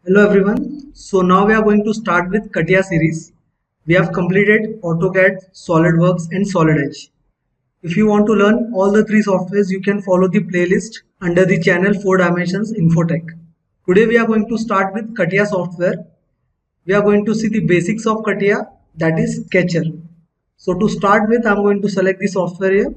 Hello everyone. So now we are going to start with CATIA series. We have completed AutoCAD, SolidWorks and Solid Edge. If you want to learn all the three softwares, you can follow the playlist under the channel 4 Dimensions Infotech. Today we are going to start with CATIA software. We are going to see the basics of CATIA, that is Sketcher. So to start with, I am going to select the software here.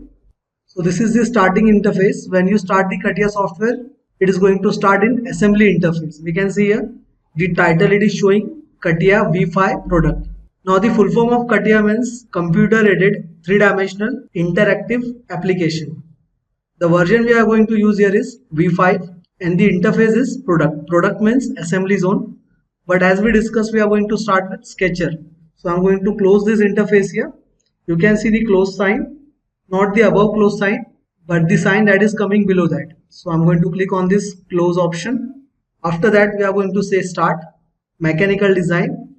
So this is the starting interface. When you start the CATIA software, it is going to start in assembly interface. We can see here the title, it is showing CATIA V5 product. Now the full form of CATIA means computer aided three-dimensional interactive application. The version we are going to use here is V5 and the interface is product. Product means assembly zone. But as we discussed, we are going to start with Sketcher. So I'm going to close this interface here. You can see the close sign, not the above close sign, but the sign that is coming below that. So I'm going to click on this close option. After that, we are going to say start, mechanical design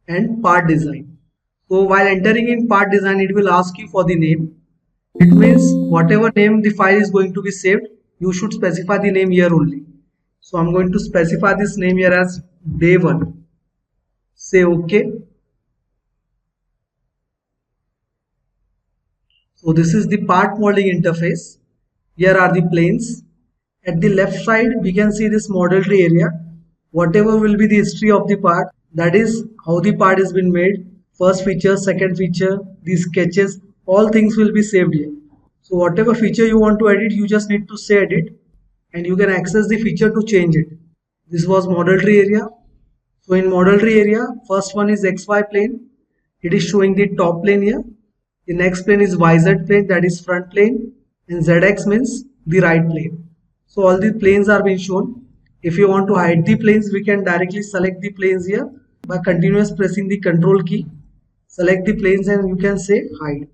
and part design. So while entering in part design, it will ask you for the name. It means whatever name the file is going to be saved, you should specify the name here only. So I'm going to specify this name here as day 1. Say OK. So this is the part modeling interface. Here are the planes. At the left side, we can see this model tree area. Whatever will be the history of the part, that is how the part has been made. First feature, second feature, these sketches, all things will be saved here. So whatever feature you want to edit, you just need to say edit and you can access the feature to change it. This was model tree area. So in model tree area, first one is XY plane. It is showing the top plane here. The next plane is YZ plane, that is front plane, and ZX means the right plane. So all the planes are being shown. If you want to hide the planes, we can directly select the planes here by continuous pressing the control key. Select the planes and you can say hide.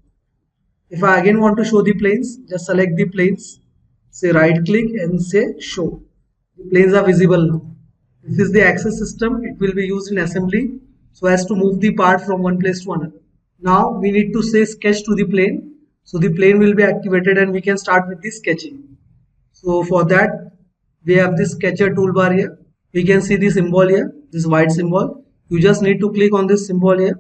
If I again want to show the planes, just select the planes, say right click and say show. The planes are visible now. This is the access system. It will be used in assembly so as to move the part from one place to another. Now we need to say sketch to the plane. So the plane will be activated and we can start with the sketching. So for that, we have this sketcher toolbar here. We can see the symbol here, this white symbol. You just need to click on this symbol here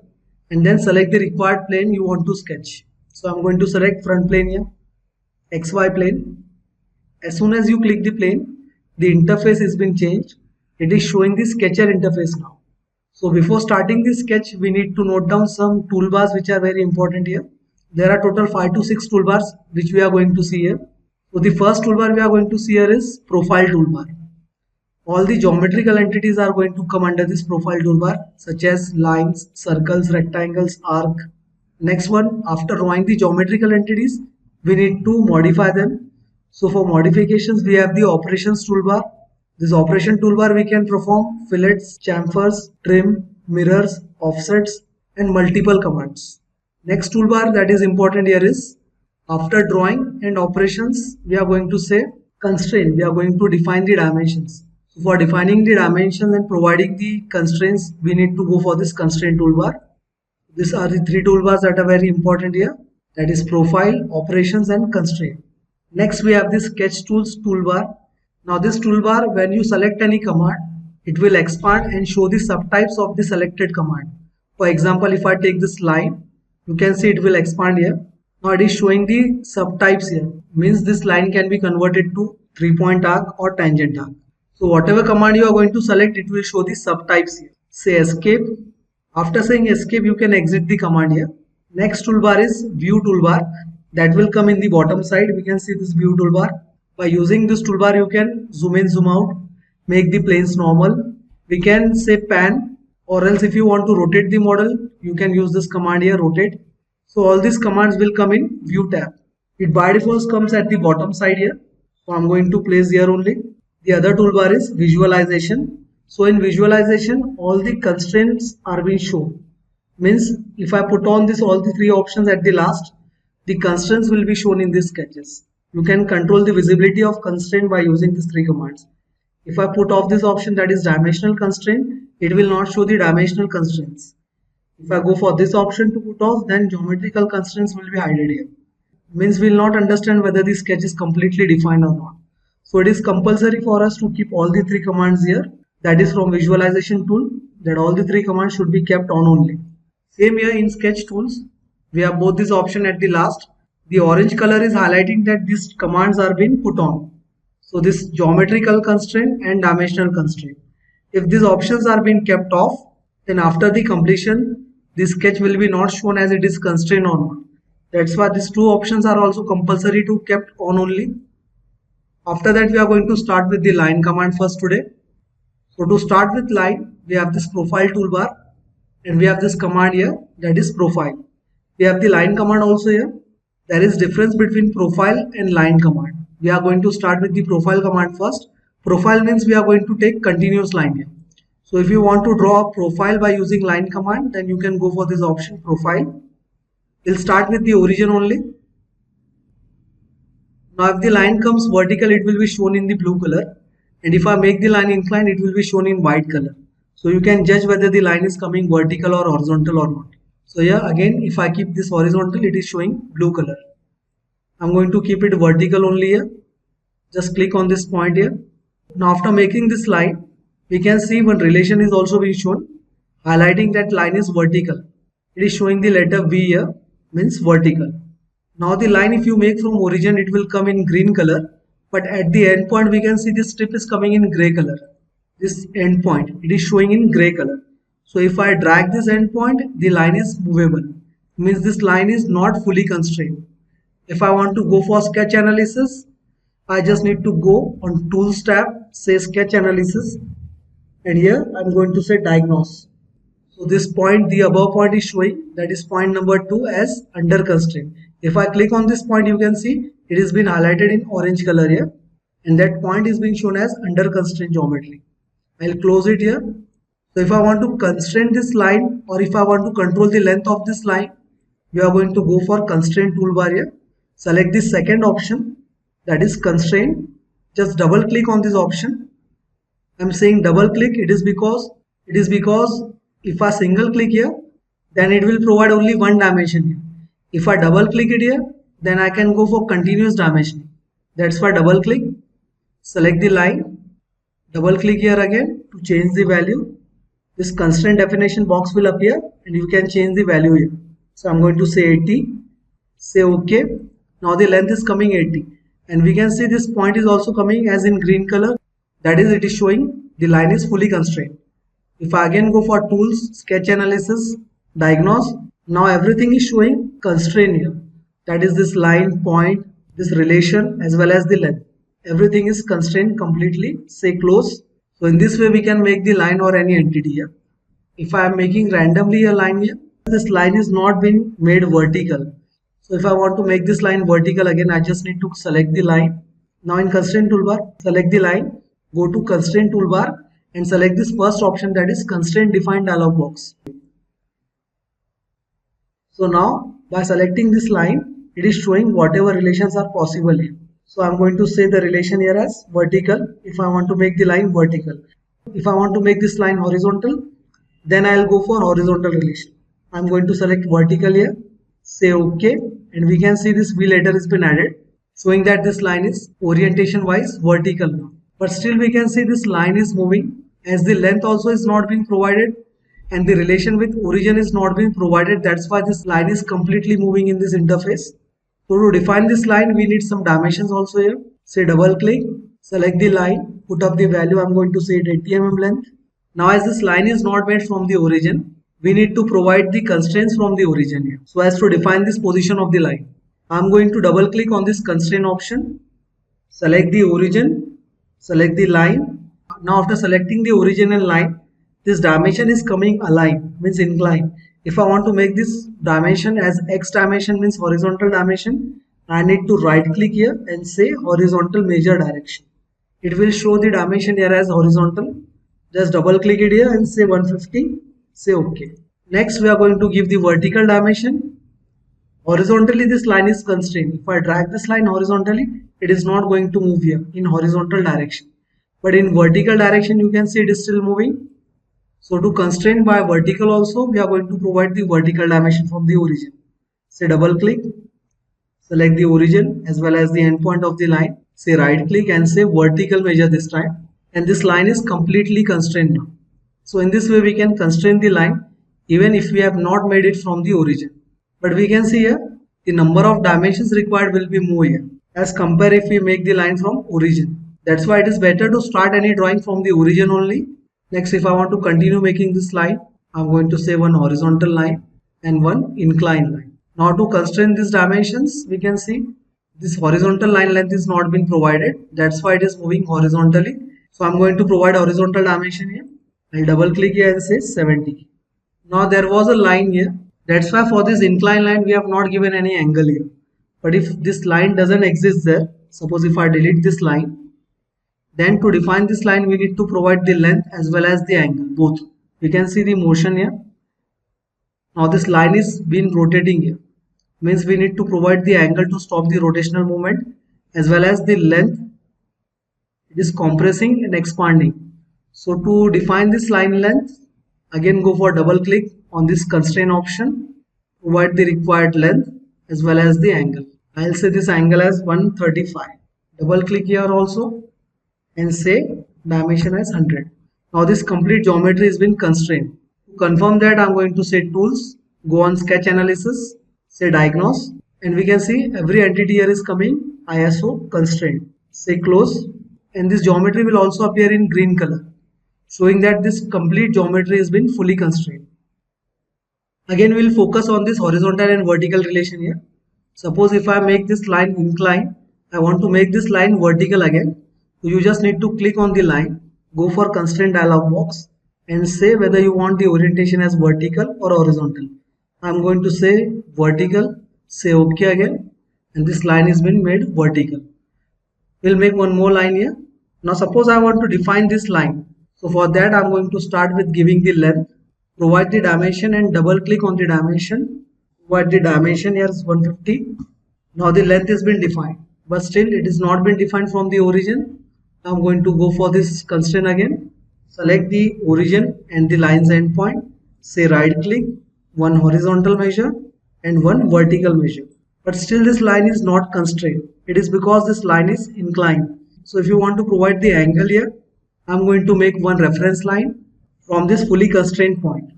and then select the required plane you want to sketch. So I'm going to select front plane here, XY plane. As soon as you click the plane, the interface has been changed. It is showing the sketcher interface now. So before starting this sketch, we need to note down some toolbars which are very important here. There are total 5 to 6 toolbars which we are going to see here. So the first toolbar we are going to see here is profile toolbar. All the geometrical entities are going to come under this profile toolbar, such as lines, circles, rectangles, arc. Next one, after drawing the geometrical entities, we need to modify them. So for modifications, we have the operations toolbar. This operation toolbar we can perform fillets, chamfers, trim, mirrors, offsets and multiple commands. Next toolbar that is important here is after drawing and operations, we are going to say constraint. We are going to define the dimensions. So for defining the dimensions and providing the constraints, we need to go for this constraint toolbar. These are the 3 toolbars that are very important here. That is profile, operations and constraint. Next we have this sketch tools toolbar. Now this toolbar, when you select any command, it will expand and show the subtypes of the selected command. For example, if I take this line, you can see it will expand here. Now it is showing the subtypes here. Means this line can be converted to 3-point arc or tangent arc. So whatever command you are going to select, it will show the subtypes here. Say escape. After saying escape, you can exit the command here. Next toolbar is view toolbar. That will come in the bottom side. We can see this view toolbar. By using this toolbar, you can zoom in, zoom out, make the planes normal. We can say pan, or else if you want to rotate the model, you can use this command here, rotate. So all these commands will come in view tab. It by default comes at the bottom side here. So I'm going to place here only. The other toolbar is visualization. So in visualization, all the constraints are being shown. Means if I put on this all the 3 options at the last, the constraints will be shown in these sketches. You can control the visibility of constraint by using these 3 commands. If I put off this option, that is dimensional constraint, it will not show the dimensional constraints. If I go for this option to put off, then geometrical constraints will be hidden here. Means we will not understand whether the sketch is completely defined or not. So it is compulsory for us to keep all the 3 commands here. that is from visualization tool, that all the three commands should be kept on only. Same here in sketch tools, we have both this option at the last. The orange color is highlighting that these commands are being put on. So this geometrical constraint and dimensional constraint. If these options are being kept off, then after the completion, the sketch will be not shown as it is constrained or not. That's why these two options are also compulsory to kept on only. After that, we are going to start with the line command first today. So to start with line, we have this profile toolbar and we have this command here, that is profile. We have the line command also here. There is difference between profile and line command. We are going to start with the profile command first. Profile means we are going to take continuous line here. So if you want to draw a profile by using line command, then you can go for this option profile. We'll start with the origin only. Now if the line comes vertical, it will be shown in the blue color. And if I make the line inclined, it will be shown in white color. So you can judge whether the line is coming vertical or horizontal or not. So here again, if I keep this horizontal, it is showing blue color. I'm going to keep it vertical only here. Just click on this point here. Now after making this line, we can see one relation is also being shown, highlighting that line is vertical. It is showing the letter V here, means vertical. Now the line, if you make from origin, it will come in green color. But at the end point, we can see this strip is coming in gray color. This end point, it is showing in gray color. So if I drag this end point, the line is movable. Means this line is not fully constrained. If I want to go for sketch analysis, I just need to go on tools tab, say sketch analysis. And here I'm going to say diagnose. So this point, the above point is showing, that is point number 2 as under constraint. If I click on this point, you can see it has been highlighted in orange color here. And that point is being shown as under constraint geometry. I'll close it here. So if I want to constrain this line, or if I want to control the length of this line, we are going to go for constraint toolbar here. Select the second option, that is constraint. Just double click on this option. I'm saying double click, it is because if I single click here, then it will provide only one dimension here. If I double click it here, then I can go for continuous dimensioning. That's why double click. Select the line, double click here again to change the value. This constraint definition box will appear and you can change the value here. So I'm going to say 80, say OK. Now the length is coming 80 and we can see this point is also coming as in green color. That is, it is showing the line is fully constrained. If I again go for tools, sketch analysis, diagnose, now everything is showing constraint here. That is this line, point, this relation as well as the length. Everything is constrained completely. Say close. So in this way we can make the line or any entity here. If I am making randomly a line here, this line is not being made vertical. So if I want to make this line vertical again, I just need to select the line. Now in constraint toolbar, select the line, go to constraint toolbar and select this first option, that is constraint define dialog box. So now by selecting this line, it is showing whatever relations are possible here. So I'm going to say the relation here as vertical if I want to make the line vertical. If I want to make this line horizontal, then I'll go for horizontal relation. I'm going to select vertical here, say OK, and we can see this V letter has been added, showing that this line is orientation wise vertical now. But still we can see this line is moving as the length also is not being provided and the relation with origin is not being provided. That's why this line is completely moving in this interface. So to define this line, we need some dimensions also here. Say double click, select the line, put up the value. I'm going to say it 80 mm length. Now as this line is not made from the origin, we need to provide the constraints from the origin here. So as to define this position of the line, I'm going to double click on this constraint option, select the origin, select the line. Now after selecting the origin and line, this dimension is coming aligned, means inclined. If I want to make this dimension as X dimension, means horizontal dimension, I need to right click here and say horizontal measure direction. It will show the dimension here as horizontal. Just double click it here and say 150, say OK. Next we are going to give the vertical dimension. Horizontally this line is constrained. If I drag this line horizontally, it is not going to move here in horizontal direction. But in vertical direction you can see it is still moving. So to constrain by vertical also, we are going to provide the vertical dimension from the origin. Say double click, select the origin as well as the endpoint of the line. Say right click and say vertical measure this time. and this line is completely constrained now. So in this way we can constrain the line even if we have not made it from the origin. But we can see here the number of dimensions required will be more here as compare if we make the line from origin. That's why it is better to start any drawing from the origin only. Next, if I want to continue making this line, I'm going to say one horizontal line and one inclined line. Now to constrain these dimensions, we can see this horizontal line length is not been provided. That's why it is moving horizontally. So I'm going to provide horizontal dimension here. I'll double click here and say 70. Now there was a line here. That's why for this inclined line we have not given any angle here. But if this line doesn't exist there, suppose if I delete this line, then to define this line we need to provide the length as well as the angle, both. We can see the motion here. Now this line is been rotating here. Means we need to provide the angle to stop the rotational movement as well as the length. It is compressing and expanding. So to define this line length, again go for double click on this constraint option, provide the required length as well as the angle. I'll say this angle as 135. Double click here also and say dimension as 100. Now this complete geometry has been constrained. To confirm that, I'm going to say tools, go on sketch analysis, say diagnose, and we can see every entity here is coming ISO constraint. Say close, and this geometry will also appear in green color, showing that this complete geometry has been fully constrained. Again, we'll focus on this horizontal and vertical relation here. Suppose if I make this line inclined, I want to make this line vertical again. So you just need to click on the line, go for constraint dialog box and say whether you want the orientation as vertical or horizontal. I'm going to say vertical, say OK again, and this line is been made vertical. We'll make one more line here. Now suppose I want to define this line. So for that I'm going to start with giving the length, provide the dimension and double click on the dimension. Provide the dimension here is 150. Now the length has been defined, but still it is not been defined from the origin. I'm going to go for this constraint again. Select the origin and the line's endpoint. Say right click, one horizontal measure and one vertical measure. But still this line is not constrained. It is because this line is inclined. So if you want to provide the angle here, I'm going to make one reference line from this fully constrained point.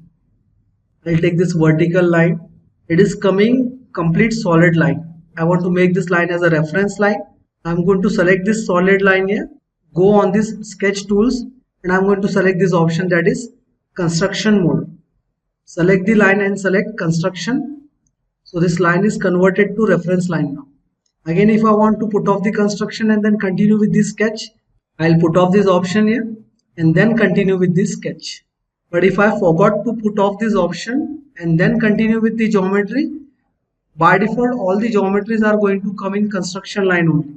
I'll take this vertical line. It is coming complete solid line. I want to make this line as a reference line. I'm going to select this solid line here. Go on this sketch tools and I'm going to select this option, that is construction mode. Select the line and select construction. So this line is converted to reference line now. Again, if I want to put off the construction and then continue with this sketch, I'll put off this option here and then continue with this sketch. But if I forgot to put off this option and then continue with the geometry, by default all the geometries are going to come in construction line only.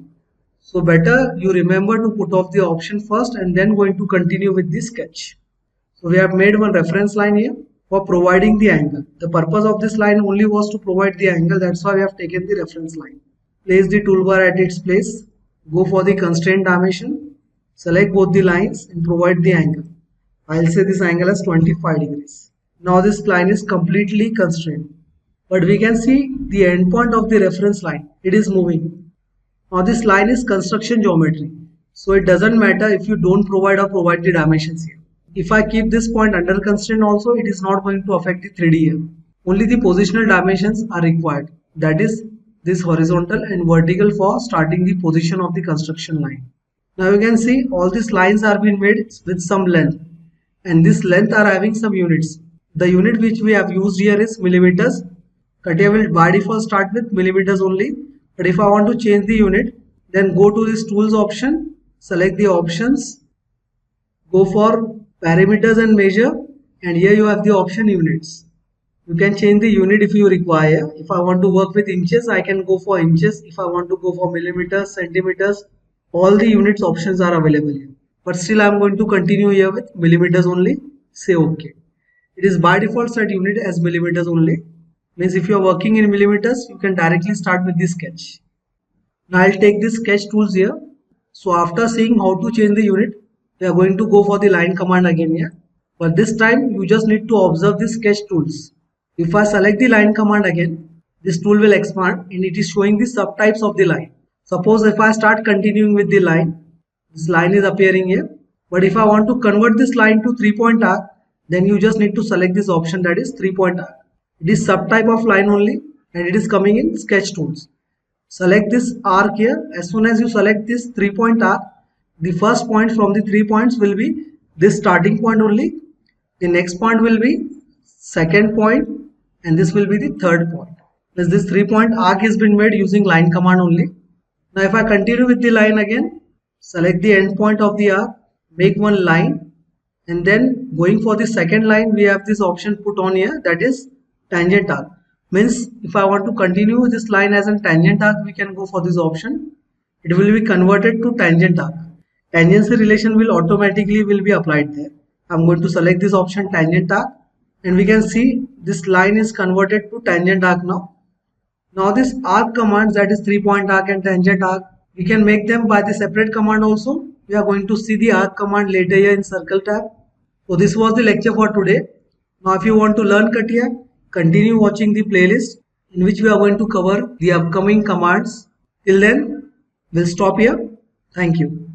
So better you remember to put off the option first and then going to continue with this sketch. So we have made one reference line here for providing the angle. The purpose of this line only was to provide the angle. That's why we have taken the reference line. Place the toolbar at its place. Go for the constraint dimension. Select both the lines and provide the angle. I'll say this angle as 25 degrees. Now this line is completely constrained. But we can see the endpoint of the reference line. It is moving. Now this line is construction geometry. So it doesn't matter if you don't provide the dimensions here. If I keep this point under constraint also, it is not going to affect the 3D here. Only the positional dimensions are required. That is this horizontal and vertical for starting the position of the construction line. Now you can see all these lines are being made with some length. And this length are having some units. The unit which we have used here is millimeters. CATIA will by default start with millimeters only. But if I want to change the unit, then go to this tools option, select the options, go for parameters and measure, and here you have the option units. You can change the unit if you require. If I want to work with inches, I can go for inches. If I want to go for millimeters, centimeters, all the units options are available here. But still I am going to continue here with millimeters only. Say OK. It is by default set unit as millimeters only. Means if you are working in millimeters, you can directly start with this sketch. Now I'll take this sketch tools here. So after seeing how to change the unit, we are going to go for the line command again here. But this time you just need to observe the sketch tools. If I select the line command again, this tool will expand and it is showing the subtypes of the line. Suppose if I start continuing with the line, this line is appearing here. But if I want to convert this line to 3-point arc, then you just need to select this option, that is 3-point arc. It is subtype of line only and it is coming in sketch tools. Select this arc here. As soon as you select this 3-point arc, the first point from the 3 points will be this starting point only. The next point will be second point and this will be the third point. As this 3-point arc has been made using line command only. Now if I continue with the line again, select the end point of the arc, make one line, and then going for the second line we have this option put on here, that is tangent arc. Means if I want to continue this line as a tangent arc, we can go for this option. It will be converted to tangent arc. Tangency relation will automatically be applied there. I'm going to select this option tangent arc and we can see this line is converted to tangent arc now. Now this arc commands, that is 3-point arc and tangent arc, we can make them by the separate command also. We are going to see the arc command later here in circle tab. So this was the lecture for today. Now if you want to learn CATIA, continue watching the playlist in which we are going to cover the upcoming commands. Till then, we'll stop here. Thank you.